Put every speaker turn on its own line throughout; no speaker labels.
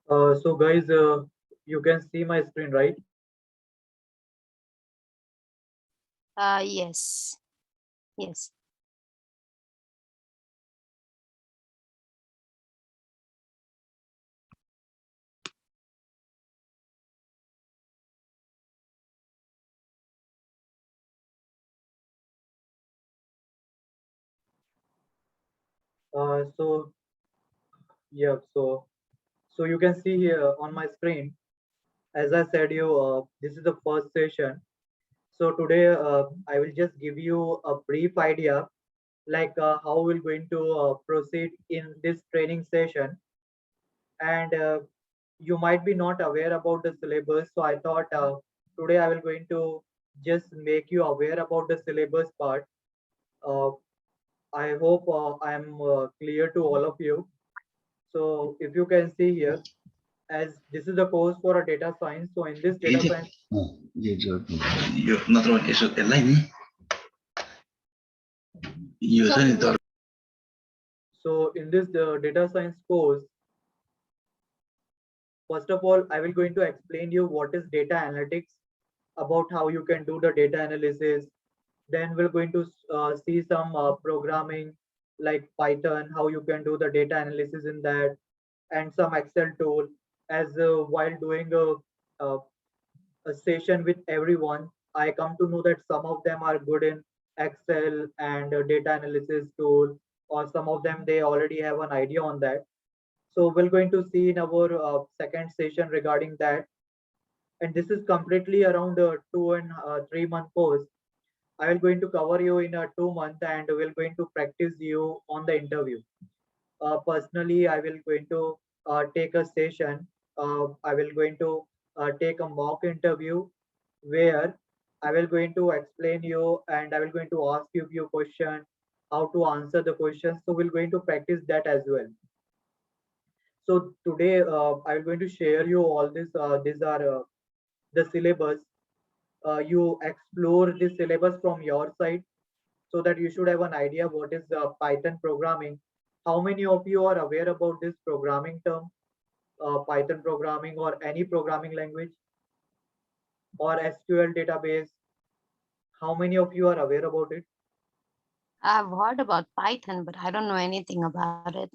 So guys, you can see my screen, right?
Yes. Yes.
So yeah, so you can see here on my screen. As I said, this is the first session. So today I will just give you a brief idea, like how we're going to proceed in this training session. And you might be not aware about the syllabus, so I thought today I will going to just make you aware about the syllabus part. Uh, I hope I am clear to all of you. So if you can see here, as this is the course for a data science, so in this data
이제
science,
이제 nosotros eso el live y yo soy
so in this data science course, first of all, I will going to explain you what is data analytics, about how you can do the data analysis. Then we're going to see some programming like Python, how you can do the data analysis in that, and some Excel tool. As while doing a session with everyone, I come to know that some of them are good in Excel and data analysis tool, or some of them they already have an idea on that. So we're going to see in our second session regarding that. And this is completely around a 2 and 3 month course. I will going to cover you in a 2 month, and we're going to practice you on the interview. Personally, I will going to take a session. I will going to take a mock interview where I will going to explain you, and I will going to ask you few questions, how to answer the questions. So we're going to practice that as well. So today I'm going to share you all this. These are the syllabus. You explore the syllabus from your side, so that you should have an idea what is Python programming. How many of you are aware about this programming term, Python programming or any programming language or SQL database? How many of you are aware about it?
I've heard about Python, but I don't know anything about it.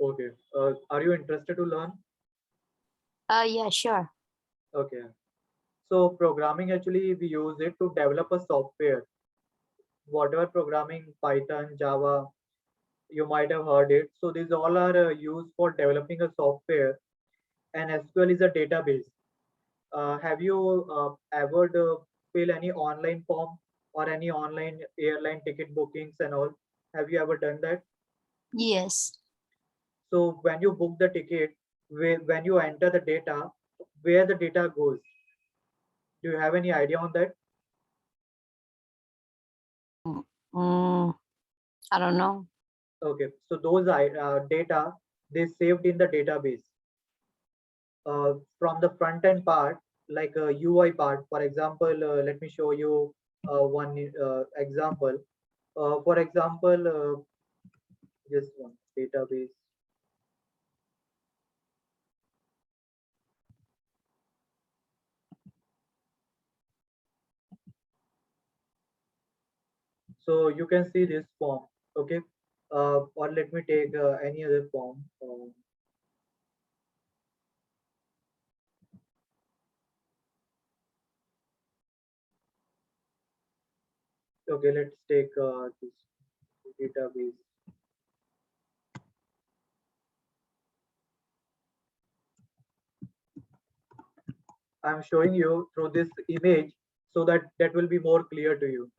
Okay. Are you interested to learn?
Yeah, sure.
Okay. So programming, actually we use it to develop a software. Whatever programming, Python, Java, you might have heard it. So these all are used for developing a software, and SQL is a database. Have you ever fill any online form or any online airline ticket bookings and all? Have you ever done that?
Yes.
So when you book the ticket, when you enter the data, where the data goes? Do you have any idea on that?
Mm, I don't know.
Okay, so those data, they saved in the database. From the front end part, like a UI part. For example, let me show you one example. For example, this one database. So you can see this form, okay? Or let me take any other form. Okay, let's take this database. I'm showing you through this image so that that will be more clear to you.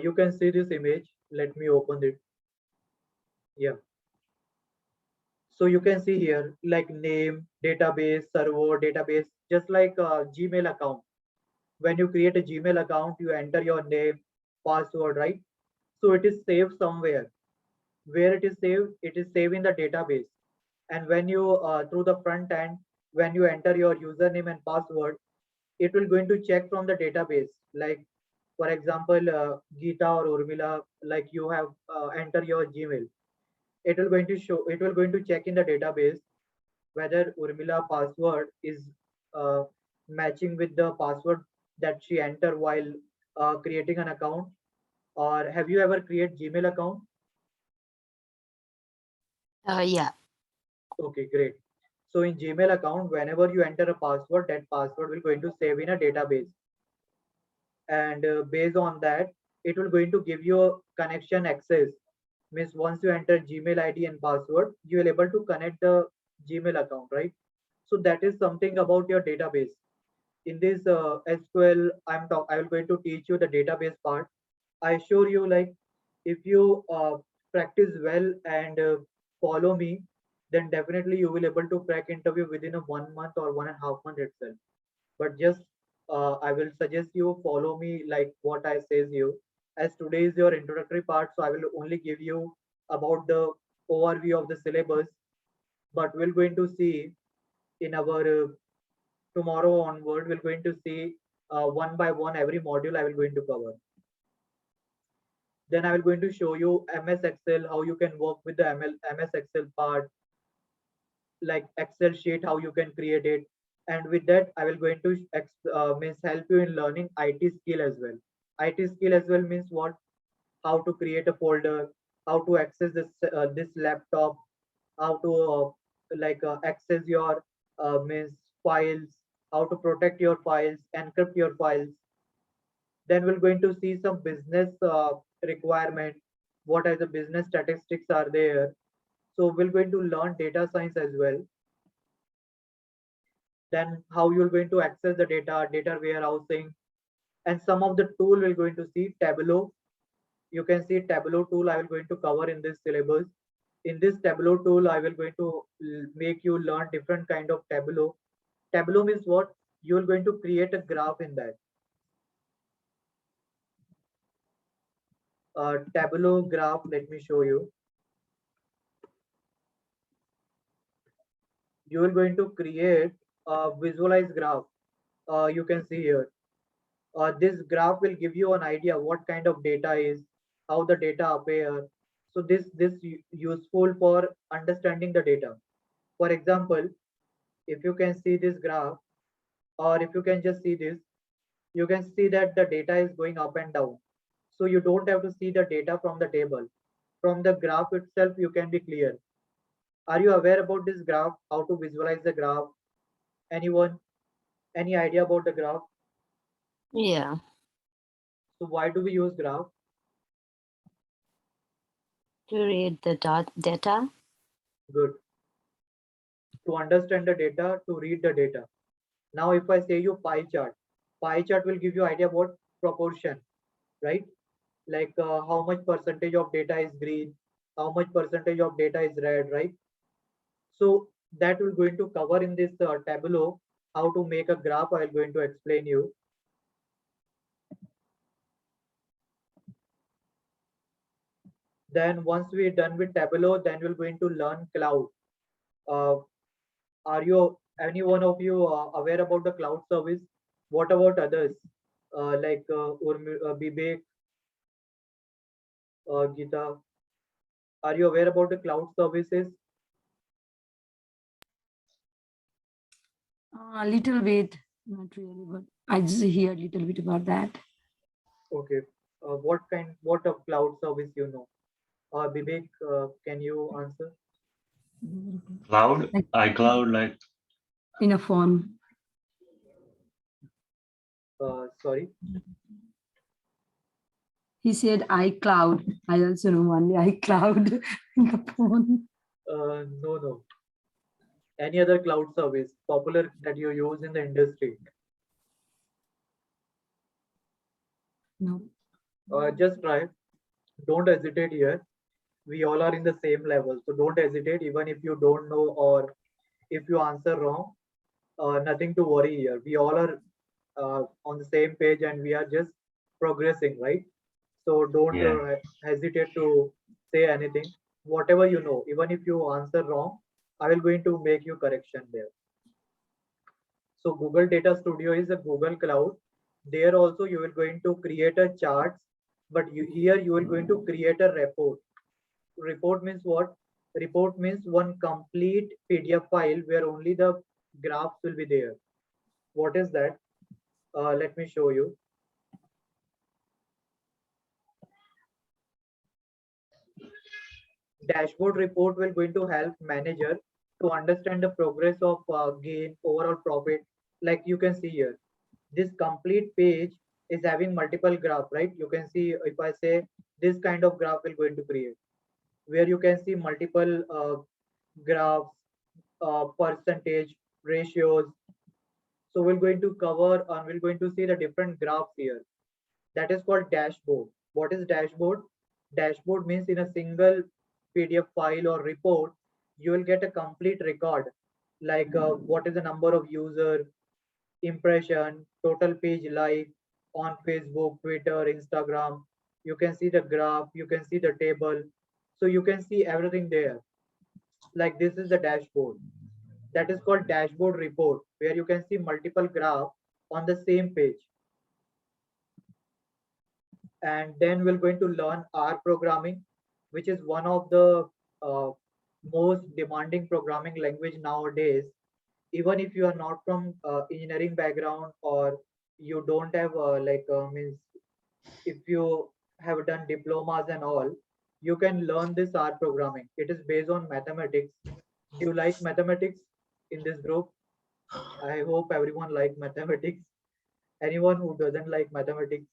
You can see this image. Let me open it. Yeah. So you can see here like name, database, server, database, just like a Gmail account. When you create a Gmail account, you enter your name, password, right? So it is saved somewhere. Where it is saved in the database. And when you through the front end, when you enter your username and password, it will going to check from the database, like For example, Geeta or Urmila, like you have enter your Gmail. It will going to check in the database whether Urmila password is uh, matching with the password that she entered while creating an account. Or have you ever created Gmail account?
Yeah.
Okay, great. So in Gmail account, whenever you enter a password, that password will going to save in a database, and based on that, it will going to give you a connection access. Means once you enter Gmail ID and password, you will able to connect the Gmail account, right? So that is something about your database. In this SQL, I will going to teach you the database part. I assure you, like if you practice well and follow me, then definitely you will able to crack interview within a 1 month or 1.5 month itself. But just I will suggest you follow me like what I says you. As today is your introductory part, so I will only give you about the overview of the syllabus. But we're going to see in our tomorrow onward, we're going to see one by one every module I will going to cover. Then I will going to show you MS Excel, how you can work with the MS Excel part, like Excel sheet, how you can create it. And with that, I will going to means help you in learning IT skill as well. IT skill as well means what? How to create a folder, how to access this laptop, how to access your means files, how to protect your files, encrypt your files. Then we're going to see some business requirement. What are the business statistics are there? So we're going to learn data science as well. Then how you're going to access the data warehousing, and some of the tool we're going to see Tableau. You can see Tableau tool I will going to cover in this syllabus. In this Tableau tool, I will going to make you learn different kind of Tableau. Tableau means what? You're going to create a graph in that. Tableau graph, let me show you. You are going to create a visualized graph. You can see here. This graph will give you an idea what kind of data is, how the data appear. So this useful for understanding the data. For example, if you can see this graph, or if you can just see this, you can see that the data is going up and down. So you don't have to see the data from the table. From the graph itself, you can be clear. Are you aware about this graph? How to visualize the graph? Anyone? Any idea about the graph?
Yeah.
So why do we use graph?
To read the data.
Good. To understand the data, to read the data. Now, if I say you pie chart will give you idea about proportion, right? Like how much percentage of data is green, how much percentage of data is red, right? So that will going to cover in this Tableau. How to make a graph, I will going to explain you. Then once we're done with Tableau, then we're going to learn cloud. Uh, are you any one of you aware about the cloud service? What about others? Bibek, Geeta, are you aware about the cloud services?
A little bit, not really, but I just hear a little bit about that.
Okay. What of cloud service you know? Bibek, can you answer?
Cloud,
Like
iCloud, like
in a phone.
Sorry.
He said iCloud. I also know only iCloud in the phone.
No, no. Any other cloud service popular that you use in the industry?
No.
Just try. Don't hesitate here. We all are in the same level, so don't hesitate. Even if you don't know or if you answer wrong, nothing to worry here. We all are on the same page and we are just progressing, right? So don't
yeah,
hesitate to say anything. Whatever you know, even if you answer wrong, I will going to make you correction there. So Google Data Studio is a Google Cloud There also you will going to create a charts, but here you will going to create a report. Report means what? Report means one complete PDF file where only the graphs will be there. What is that? Let me show you. Dashboard report will going to help manager to understand the progress of gain, overall profit. Like you can see here, this complete page is having multiple graph, right? You can see if I say this kind of graph will going to create, where you can see multiple graphs, percentage, ratios. So we're going to cover and we're going to see the different graphs here. That is called dashboard. What is dashboard? Dashboard means in a single PDF file or report, you will get a complete record, like what is the number of user, impression, total page like on Facebook, Twitter, Instagram. You can see the graph, you can see the table. So you can see everything there. Like this is the dashboard. That is called dashboard report, where you can see multiple graph on the same page. And then we're going to learn R programming, which is one of the uh, most demanding programming language nowadays. Even if you are not from engineering background, or you don't have means if you have done diplomas and all, you can learn this R programming. It is based on mathematics. Do you like mathematics in this group? I hope everyone like mathematics. Anyone who doesn't like mathematics,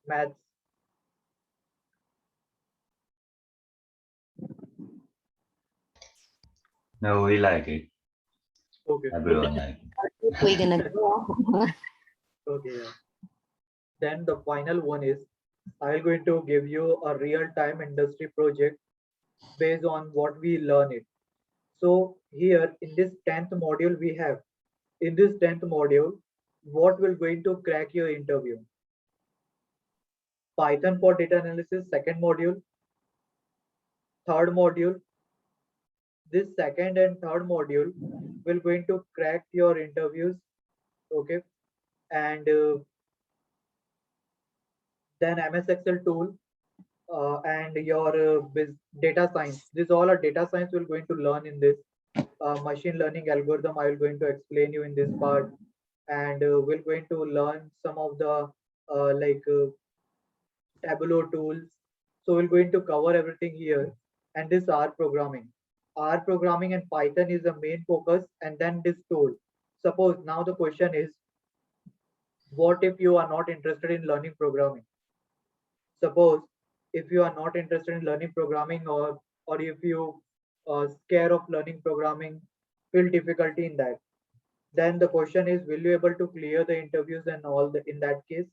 maths?
No, we like it.
Okay.
Everyone like it.
We're gonna go.
Okay, yeah. Then the final one is I'm going to give you a real-time industry project based on what we learn it. So here in this 10th module we have, in this 10th module, what will going to crack your interview? Python for data analysis, second module, third module. This second and third module will going to crack your interviews. Okay. And then MS Excel tool, and your data science. This all are data science we're going to learn in this. Machine learning algorithm I will going to explain you in this part, and we're going to learn some of the Tableau tools. So we're going to cover everything here, and this R programming. R programming and Python is the main focus, and then this tool. Suppose now the question is, what if you are not interested in learning programming? Suppose if you are not interested in learning programming, or if you are scared of learning programming, feel difficulty in that, then the question is, will you able to clear the interviews and all the in that case?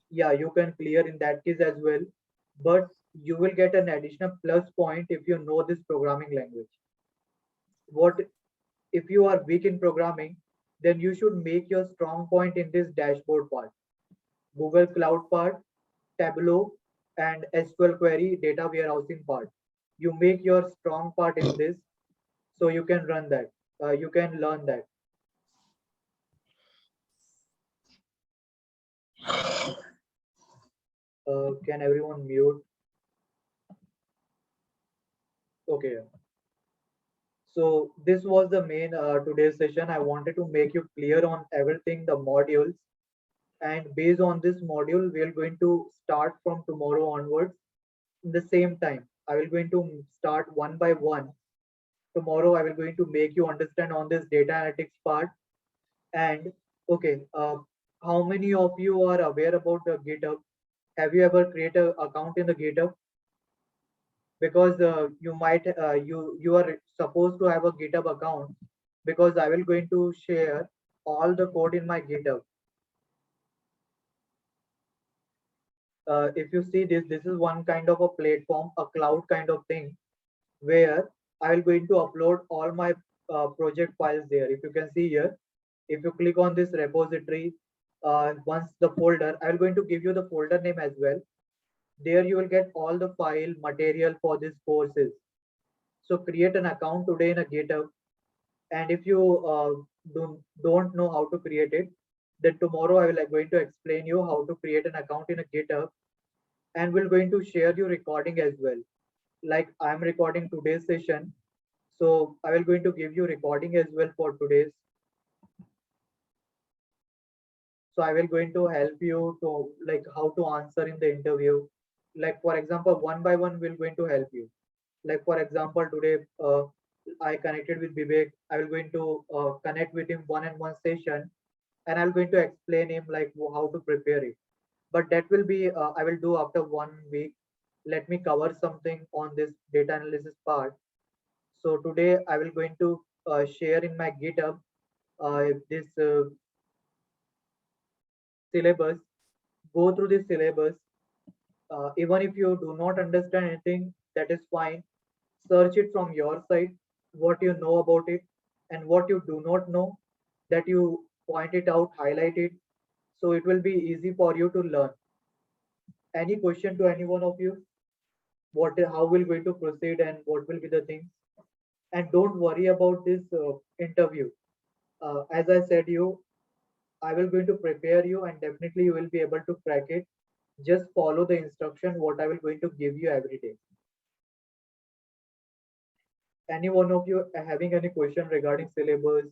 Yeah, you can clear in that case as well, but you will get an additional plus point if you know this programming language. What if you are weak in programming? Then you should make your strong point in this dashboard part, Google Cloud part, Tableau, and SQL query data warehousing part. You make your strong part in this, so you can run that. You can learn that. Can everyone mute? Okay. So this was the main today's session. I wanted to make you clear on everything, the modules, and based on this module, we are going to start from tomorrow onwards. In the same time, I will going to start one by one. Tomorrow, I will going to make you understand on this data analytics part. And okay, how many of you are aware about the GitHub? Have you ever created an account in the GitHub? Because you might you are supposed to have a GitHub account, because I will going to share all the code in my GitHub. If you see this, this is one kind of a platform, a cloud kind of thing, where I will going to upload all my project files there. If you can see here, if you click on this repository, once the folder, I will going to give you the folder name as well. There you will get all the file material for this courses. So create an account today in a GitHub. And if you don't know how to create it, Then tomorrow I will going to explain you how to create an account in a GitHub, and we're going to share your recording as well. Like I'm recording today's session, so I will going to give you recording as well for today's. So I will going to help you to like how to answer in the interview. Like for example, one by one, we're going to help you. Like for example, today I connected with Vivek. I will going to connect with him one-on-one session, and I'm going to explain him like how to prepare it. But that will be I will do after 1 week. Let me cover something on this data analysis part. So today I will going to share in my GitHub this syllabus. Go through this syllabus. Even if you do not understand anything, that is fine. Search it from your side, what you know about it, and what you do not know, that you point it out, highlight it, so it will be easy for you to learn. Any question to any one of you? What, how will going to proceed, and what will be the things? And don't worry about this interview. As I said you, I will going to prepare you, and definitely you will be able to crack it. Just follow the instruction what I will going to give you every day. Any one of you having any question regarding syllabus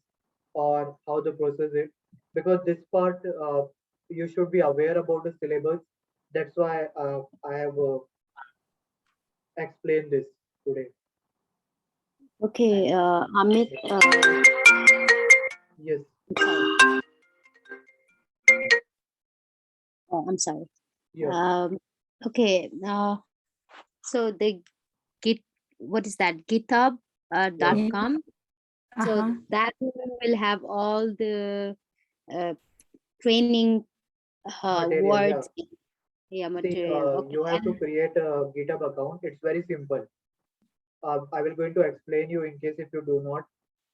or how the process is? Because this part you should be aware about the syllabus. That's why I have explained this today.
Okay, Amit,
Yes.
sorry. I'm sorry.
Yes.
Okay, so the Git, what is that? GitHub dot
Yeah.
com. So
Uh-huh.
that will have all the training
Material. Yeah.
words. Yeah,
See,
material. Okay.
you have to create a GitHub account. It's very simple. I will going to explain you in case if you do not.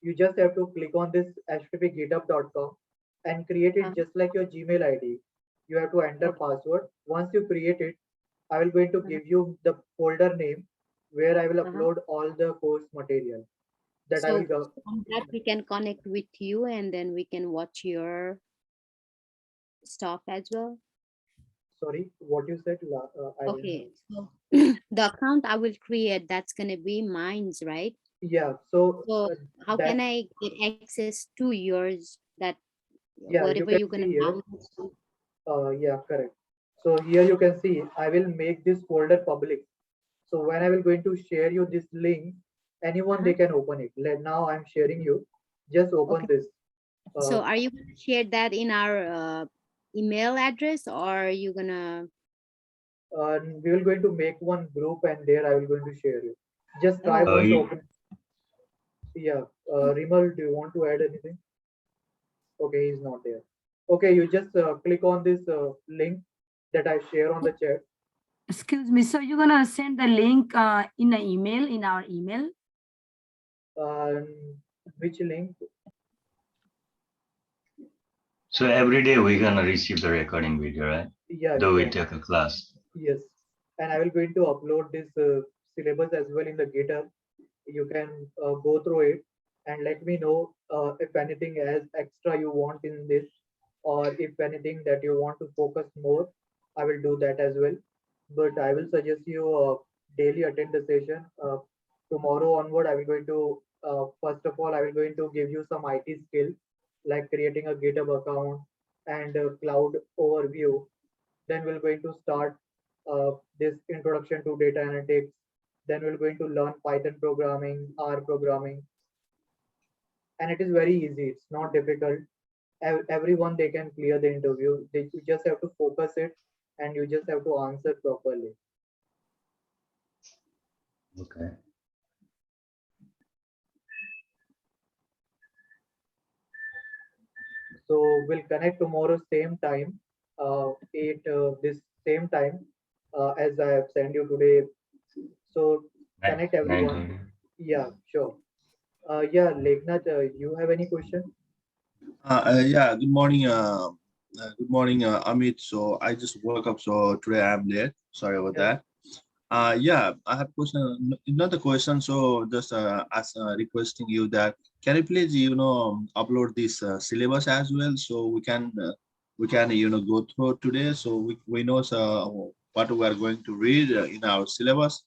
You just have to click on this http://github.com and create it just like your Gmail ID. You have to enter
Okay.
password. Once you create it, I will going to give you the folder name where I will upload all the course material that I will
So
go.
on that we can connect with you, and then we can watch your stuff as well.
Sorry, what you said? I didn't
Okay,
hear.
so the account I will create, that's gonna be mine's, right?
Yeah. So
So how can
that,
I get access to yours? That
yeah, you
whatever
can
you're gonna
see here.
download.
Yeah, correct. So here you can see I will make this folder public. So when I will going to share you this link, anyone they can open it. Let now I'm sharing you. Just open
Okay.
this.
So are you gonna share that in our email address, or are you gonna?
We will going to make one group, and there I will going to share you. Just try
Oh,
once
you,
open. Yeah. Rimal, do you want to add anything? Okay, he's not there. Okay, you just click on this link that I share on the chat.
Excuse me. So you're gonna send the link in an email, in our email?
Uh, which link?
so every day we're gonna receive the recording video, right?
Yeah,
Though we
sure.
take a class.
Yes. And I will going to upload this syllabus as well in the GitHub. You can go through it and let me know if anything as extra you want in this, or if anything that you want to focus more. I will do that as well. But I will suggest you daily attend the session. Tomorrow onward, I will going to first of all I will going to give you some IT skill like creating a GitHub account and cloud overview. Then we're going to start this introduction to data analytics. Then we're going to learn Python programming, R programming, and it is very easy. It's not difficult. Everyone they can clear the interview. You just have to focus it, and you just have to answer properly.
Okay.
So we'll connect tomorrow same time, 8 this same time as I have sent you today. So connect everyone.
9:20.
Yeah, sure. Yeah, Leknath, you have any question?
Yeah, good morning, Amit. So I just woke up, so today I'm late. Sorry about
Yeah.
that. Yeah, I have question, not a question. So just requesting you that can you please, upload this syllabus as well, so we can we can go through today. So we know what we are going to read in our syllabus.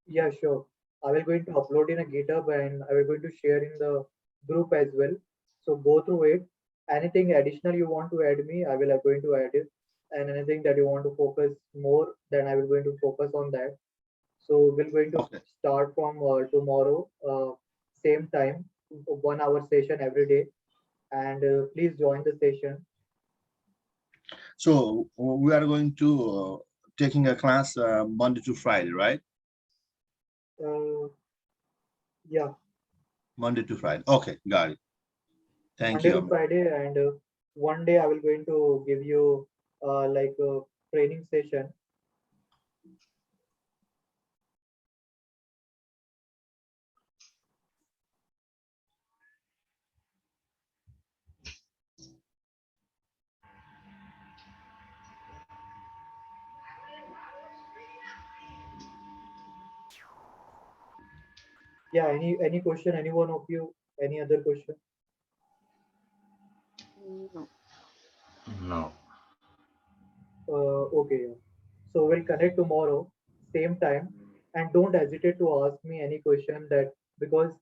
Yeah, sure. I will going to upload in a GitHub and I will going to share in the group as well. So go through it. Anything additional you want to add me, I will going to add it. And anything that you want to focus more, then I will going to focus on that. So we're going to
Okay.
start from tomorrow, same time, 1 hour session every day. And please join the session.
So we are going to taking a class Monday to Friday, right?
Yeah,
Monday to Friday. Okay, got it. Thank
Monday
you,
to
Amit.
Friday, and one day I will going to give you like a training session. Yeah, any question, any one of you, any other question?
No.
No.
Okay, yeah. So we'll connect tomorrow, same time, and don't hesitate to ask me any question that because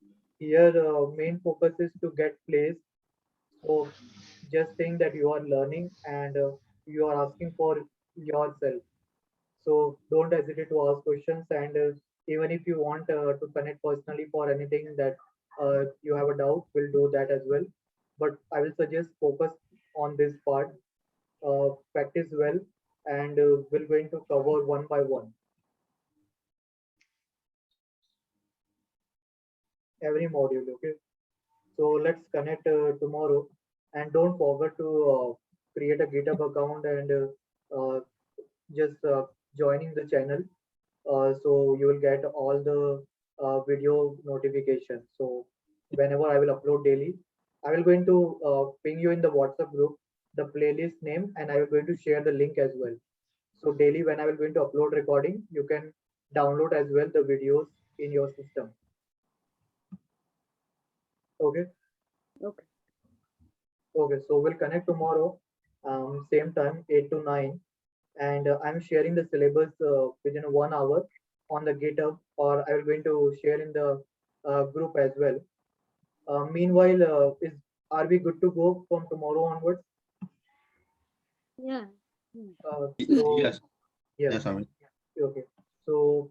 here main focus is to get placed. So just think that you are learning and you are asking for yourself. So don't hesitate to ask questions and even if you want to connect personally for anything that you have a doubt, we'll do that as well. But I will suggest focus on this part, practice well, and we're going to cover one by one every module. Okay, so let's connect tomorrow, and don't forget to create a GitHub account and just joining the channel. So you will get all the video notifications. So whenever I will upload daily, I will going to ping you in the WhatsApp group the playlist name, and I will going to share the link as well. So daily when I will going to upload recording, you can download as well the videos in your system. Okay.
Okay.
Okay. So we'll connect tomorrow, same time 8 to 9, and I'm sharing the syllabus within 1 hour on the GitHub, or I will going to share in the group as well. Meanwhile, are we good to go from tomorrow onwards?
Yeah. Hmm.
So
Yes,
yeah,
yes, Amit.
okay. So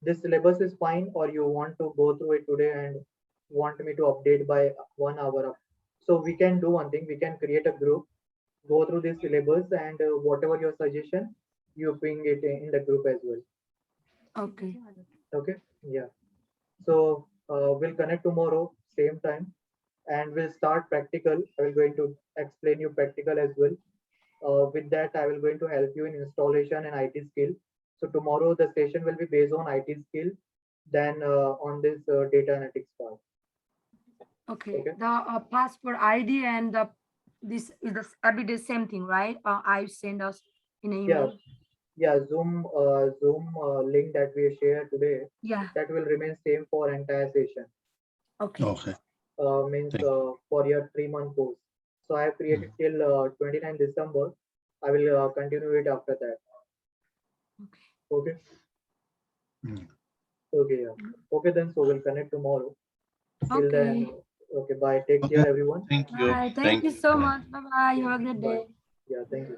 this syllabus is fine, or you want to go through it today and want me to update by 1 hour up? So we can do one thing. We can create a group, go through this syllabus, and whatever your suggestion, you bring it in the group as well.
Okay.
Okay. Yeah. So we'll connect tomorrow, same time, and we'll start practical. I will going to explain you practical as well. With that, I will going to help you in installation and IT skill. So tomorrow the session will be based on IT skill, then on this data analytics part.
Okay.
Okay.
The passport ID and this is the everyday same thing, right? I send us in an
Yeah.
email.
Yeah. Zoom link that we share today,
Yeah.
that will remain same for entire session.
Okay.
Okay.
Means
Thank
for your 3 month course. So I have created till 29 December. I will continue it after that.
Okay.
Okay.
Mm.
Okay. Yeah. Okay then. So we'll connect tomorrow. Till then.
Okay.
Okay. Bye. Take
Okay.
care, everyone.
Thank you.
Bye. Thank
Thank
you
you.
so much. Bye bye. You have a good
Bye.
day.
Yeah. Thank you.